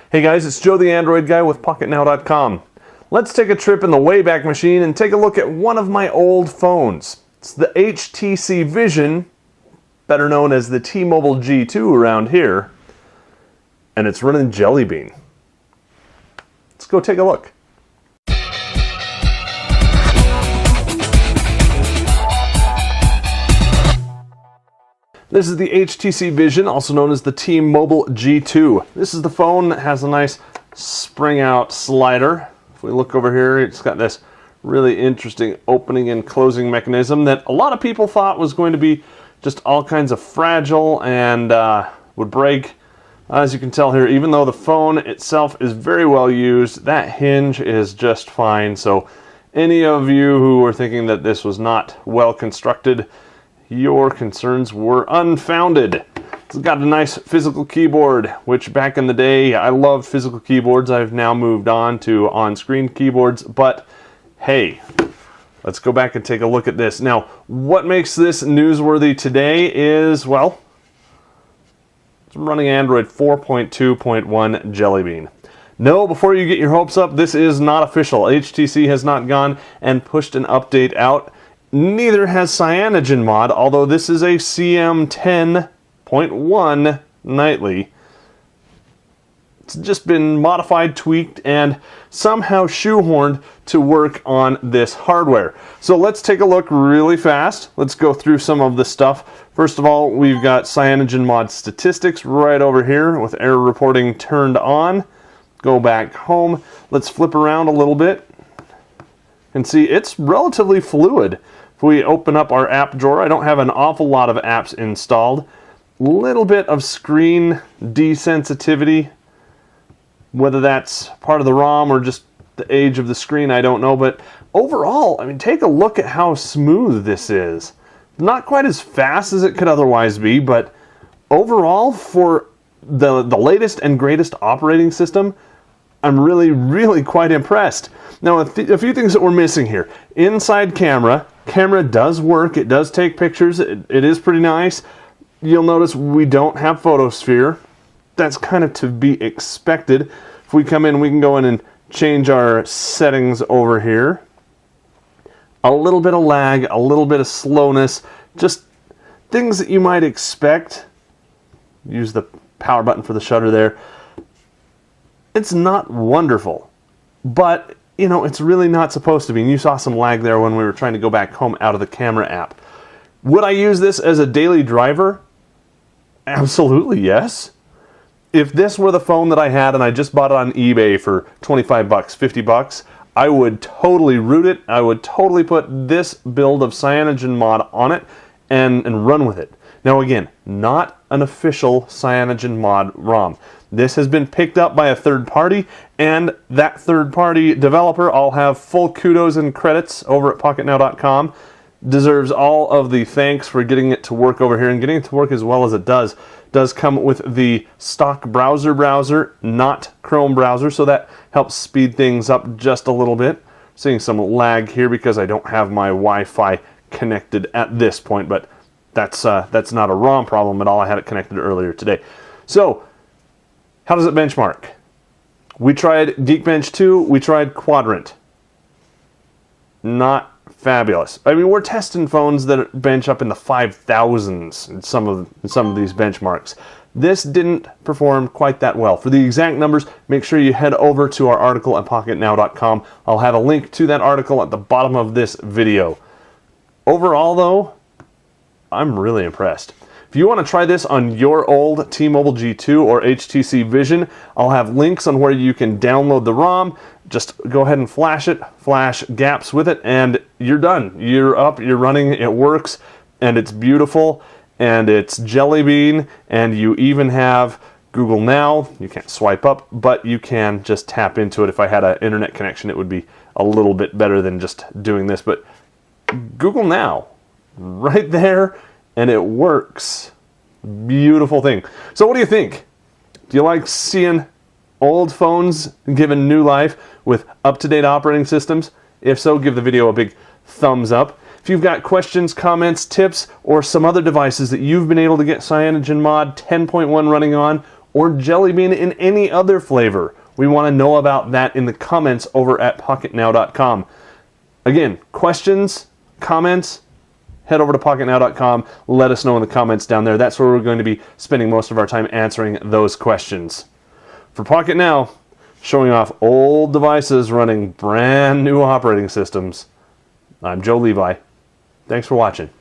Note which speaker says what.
Speaker 1: Hey guys, it's Joe the Android Guy with PocketNow.com. Let's take a trip in the Wayback Machine and take a look at one of my old phones. It's the HTC Vision, better known as the T-Mobile G2 around here, and it's running Jelly Bean. Let's go take a look. This is the HTC Vision, also known as the T-Mobile G2. This is the phone that has a nice spring-out slider. If we look over here, it's got this really interesting opening and closing mechanism that a lot of people thought was going to be just all kinds of fragile and would break. As you can tell here, even though the phone itself is very well used, that hinge is just fine. So any of you who were thinking that this was not well constructed, your concerns were unfounded. It's got a nice physical keyboard, which back in the day, I loved physical keyboards. I've now moved on to on-screen keyboards, but hey, let's go back and take a look at this. Now, what makes this newsworthy today is, well, it's running Android 4.2.1 Jelly Bean. No, before you get your hopes up, this is not official. HTC has not gone and pushed an update out. Neither has CyanogenMod, although this is a CM10.1 nightly. It's just been modified, tweaked, and somehow shoehorned to work on this hardware. So let's take a look really fast. Let's go through some of the stuff. First of all, we've got CyanogenMod statistics right over here with error reporting turned on. Go back home. Let's flip around a little bit and see it's relatively fluid. If we open up our app drawer, I don't have an awful lot of apps installed. Little bit of screen desensitivity, whether that's part of the ROM or just the age of the screen, I don't know. But overall, I mean, take a look at how smooth this is. Not quite as fast as it could otherwise be, but overall, for the latest and greatest operating system, I'm really quite impressed. Now, a few things that we're missing here. Inside camera does work. It does take pictures. It is pretty nice. You'll notice we don't have photosphere. That's kind of to be expected. If we come in, we can go in and change our settings over here. A little bit of lag, a little bit of slowness, just things that you might expect. Use the power button for the shutter there. It's not wonderful, but you know, it's really not supposed to be. And you saw some lag there when we were trying to go back home out of the camera app. Would I use this as a daily driver? Absolutely, yes. If this were the phone that I had and I just bought it on eBay for 25 bucks, 50 bucks, I would totally root it. I would totally put this build of CyanogenMod on it and run with it. Now again, not an official CyanogenMod ROM. This has been picked up by a third party, and that third party developer, I'll have full kudos and credits over at PocketNow.com, deserves all of the thanks for getting it to work over here and getting it to work as well as it does. Does come with the stock browser, not Chrome browser, so that helps speed things up just a little bit. Seeing some lag here because I don't have my Wi-Fi connected at this point, but that's not a ROM problem at all. I had it connected earlier today. So, how does it benchmark? We tried Geekbench 2, we tried Quadrant. Not fabulous. I mean, we're testing phones that bench up in the 5,000s in some of these benchmarks. This didn't perform quite that well. For the exact numbers, make sure you head over to our article at PocketNow.com. I'll have a link to that article at the bottom of this video. Overall, though, I'm really impressed. If you want to try this on your old T-Mobile G2 or HTC Vision, I'll have links on where you can download the ROM. Just go ahead and flash it, flash gaps with it, and you're done. You're up, you're running, it works, and it's beautiful, and it's Jelly Bean, and you even have Google Now. You can't swipe up, but you can just tap into it. If I had an internet connection, it would be a little bit better than just doing this, but Google Now, right there, and it works. Beautiful thing. So what do you think? Do you like seeing old phones given new life with up-to-date operating systems? If so, give the video a big thumbs up. If you've got questions, comments, tips, or some other devices that you've been able to get CyanogenMod 10.1 running on, or Jelly Bean in any other flavor? We want to know about that in the comments over at PocketNow.com. Again, questions, comments, head over to PocketNow.com. Let us know in the comments down there. That's where we're going to be spending most of our time answering those questions. For Pocket Now, showing off old devices running brand new operating systems, I'm Joe Levi. Thanks for watching.